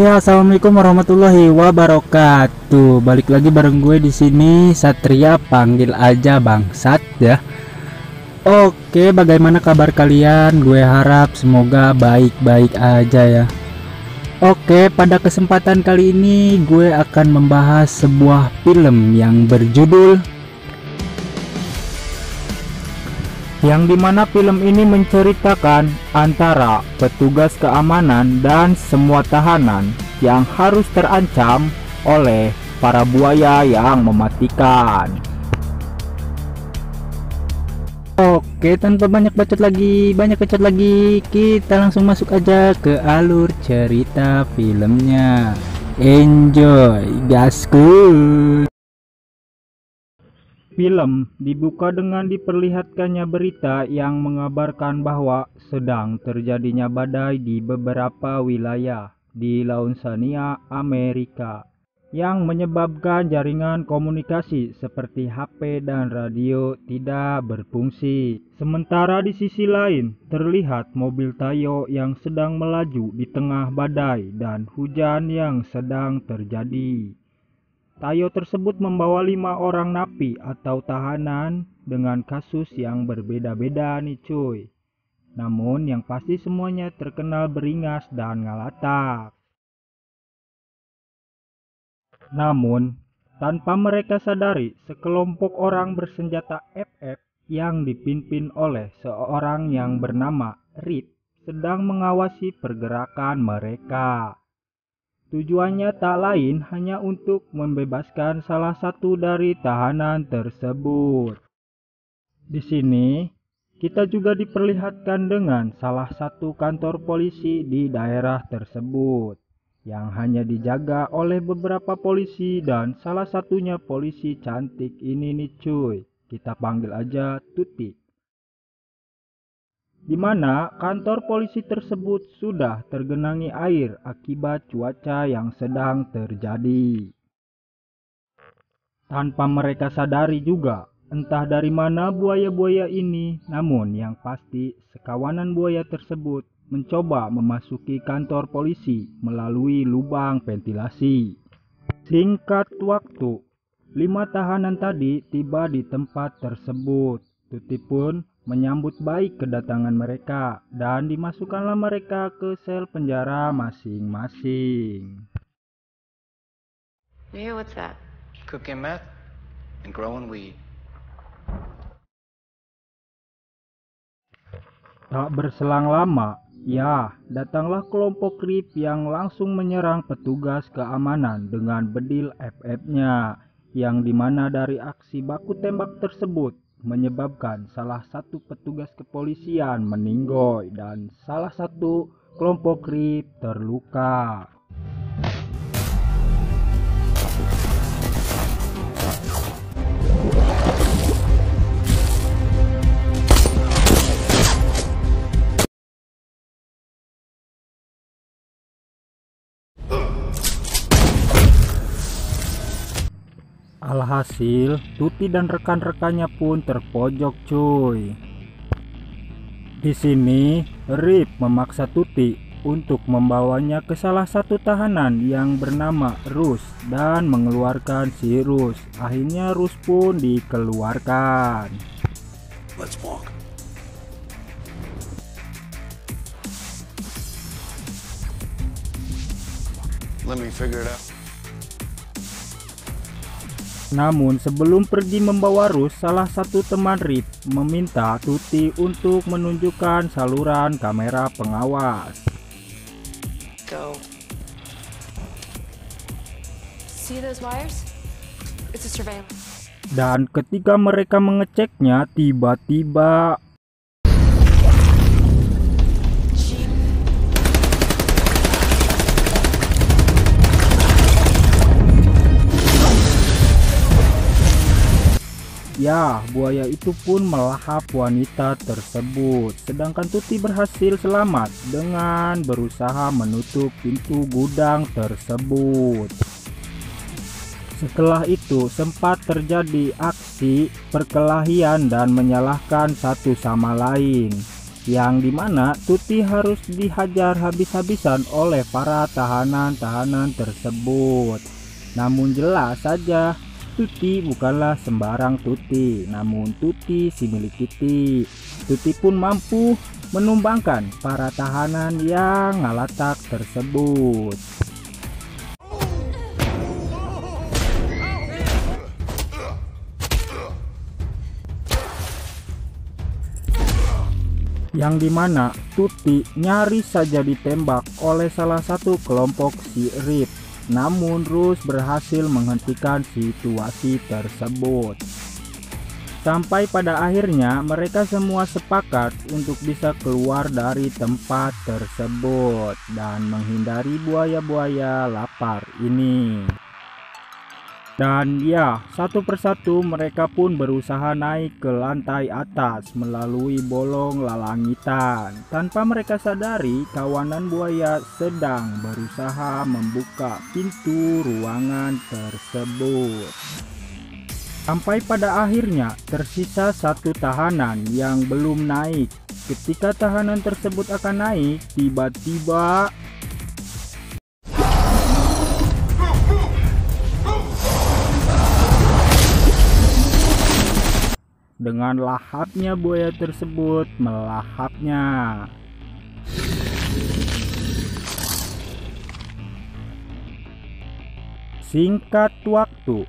Oke, assalamualaikum warahmatullahi wabarakatuh. Balik lagi bareng gue di sini, Satria, panggil aja Bangsat ya. Oke, bagaimana kabar kalian? Gue harap semoga baik-baik aja ya. Oke, pada kesempatan kali ini gue akan membahas sebuah film yang berjudul yang dimana film ini menceritakan antara petugas keamanan dan semua tahanan yang harus terancam oleh para buaya yang mematikan. Oke, tanpa banyak bacot lagi, kita langsung masuk aja ke alur cerita filmnya. Enjoy, gasku. Film dibuka dengan diperlihatkannya berita yang mengabarkan bahwa sedang terjadinya badai di beberapa wilayah di Lausanne, Amerika, yang menyebabkan jaringan komunikasi seperti HP dan radio tidak berfungsi. Sementara di sisi lain terlihat mobil Tayo yang sedang melaju di tengah badai dan hujan yang sedang terjadi. Tayo tersebut membawa 5 orang napi atau tahanan dengan kasus yang berbeda-beda nih cuy. Namun yang pasti semuanya terkenal beringas dan ngalatak. Namun tanpa mereka sadari, sekelompok orang bersenjata FF yang dipimpin oleh seorang yang bernama Rip sedang mengawasi pergerakan mereka. Tujuannya tak lain hanya untuk membebaskan salah satu dari tahanan tersebut. Di sini kita juga diperlihatkan dengan salah satu kantor polisi di daerah tersebut yang hanya dijaga oleh beberapa polisi dan salah satunya polisi cantik ini nih cuy. Kita panggil aja Tuti. Di mana kantor polisi tersebut sudah tergenangi air akibat cuaca yang sedang terjadi. Tanpa mereka sadari juga, entah dari mana buaya-buaya ini, namun yang pasti sekawanan buaya tersebut mencoba memasuki kantor polisi melalui lubang ventilasi. Singkat waktu, 5 tahanan tadi tiba di tempat tersebut. Tuti pun menyambut baik kedatangan mereka dan dimasukkanlah mereka ke sel penjara masing-masing. Yeah, what's that? Cooking meth and growing weed. Tak berselang lama, datanglah kelompok Rip yang langsung menyerang petugas keamanan dengan bedil FF-nya, yang dimana dari aksi baku tembak tersebut menyebabkan salah satu petugas kepolisian meninggoy dan salah satu kelompok Rip terluka. Alhasil, Tuti dan rekan-rekannya pun terpojok cuy. Di sini, Rip memaksa Tuti untuk membawanya ke salah satu tahanan yang bernama Rus dan mengeluarkan si Rus. Akhirnya Rus pun dikeluarkan. Let's walk. Let me figure it out. Namun sebelum pergi membawa Rus, salah satu teman Rip meminta Tuti untuk menunjukkan saluran kamera pengawas. Go. See those wires? It's a surveillance. Dan ketika mereka mengeceknya, tiba-tiba buaya itu pun melahap wanita tersebut. Sedangkan Tuti berhasil selamat dengan berusaha menutup pintu gudang tersebut. Setelah itu sempat terjadi aksi perkelahian dan menyalahkan satu sama lain. yang dimana Tuti harus dihajar habis-habisan oleh para tahanan-tahanan tersebut. Namun jelas saja Tuti bukanlah sembarang Tuti, namun Tuti si milik Kitty. Tuti pun mampu menumbangkan para tahanan yang ngalatak tersebut. Yang dimana Tuti nyaris saja ditembak oleh salah satu kelompok si Rip, namun Rush berhasil menghentikan situasi tersebut. Sampai pada akhirnya mereka semua sepakat untuk bisa keluar dari tempat tersebut dan menghindari buaya-buaya lapar ini. Dan ya, satu persatu mereka pun berusaha naik ke lantai atas melalui bolong lalangitan. Tanpa mereka sadari, kawanan buaya sedang berusaha membuka pintu ruangan tersebut. Sampai pada akhirnya tersisa satu tahanan yang belum naik. Ketika tahanan tersebut akan naik, tiba-tiba dengan lahapnya buaya tersebut melahapnya. Singkat waktu,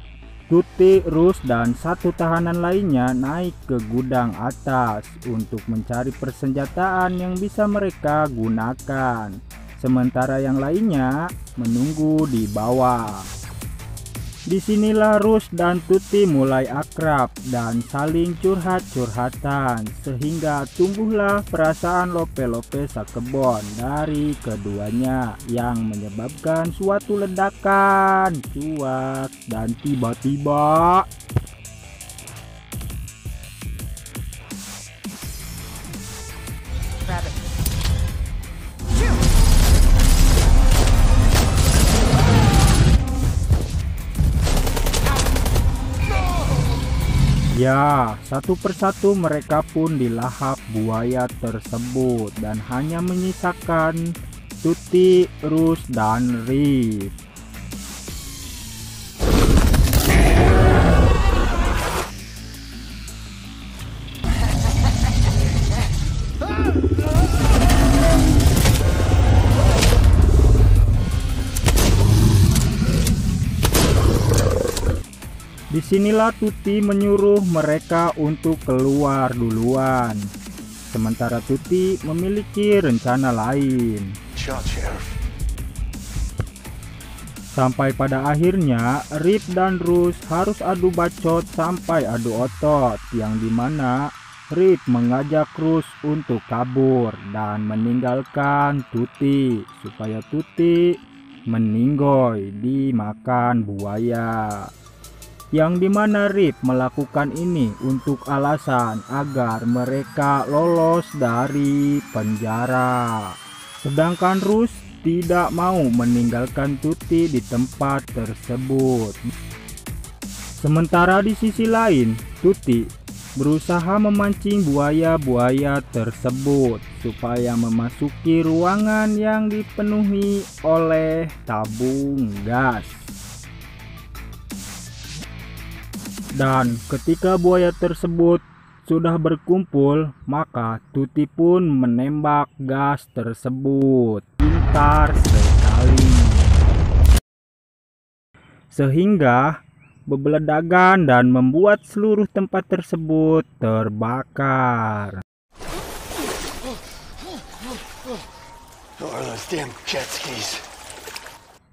Tuti, Rush, dan satu tahanan lainnya naik ke gudang atas untuk mencari persenjataan yang bisa mereka gunakan. Sementara yang lainnya menunggu di bawah. Disinilah Rush dan Tuti mulai akrab dan saling curhat-curhatan, sehingga tumbuhlah perasaan lope-lope sakebon dari keduanya yang menyebabkan suatu ledakan cuak dan tiba-tiba ya, satu persatu mereka pun dilahap buaya tersebut dan hanya menyisakan Tuti, Rush, dan Rip. Disinilah Tuti menyuruh mereka untuk keluar duluan. Sementara Tuti memiliki rencana lain. Sampai pada akhirnya Rip dan Rush harus adu bacot sampai adu otot, yang dimana Rip mengajak Rush untuk kabur dan meninggalkan Tuti supaya Tuti meninggoy dimakan buaya. Yang dimana Rip melakukan ini untuk alasan agar mereka lolos dari penjara. Sedangkan Rush tidak mau meninggalkan Tuti di tempat tersebut. Sementara di sisi lain, Tuti berusaha memancing buaya-buaya tersebut supaya memasuki ruangan yang dipenuhi oleh tabung gas. Dan ketika buaya tersebut sudah berkumpul, maka Tuti pun menembak gas tersebut pintar sekali, sehingga berbeledagan dan membuat seluruh tempat tersebut terbakar.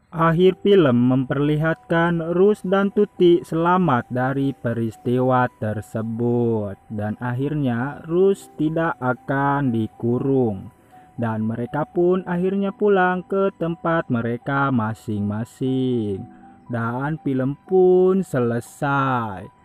Akhir film memperlihatkan Rush dan Tuti selamat dari peristiwa tersebut, dan akhirnya Rush tidak akan dikurung dan mereka pun akhirnya pulang ke tempat mereka masing-masing dan film pun selesai.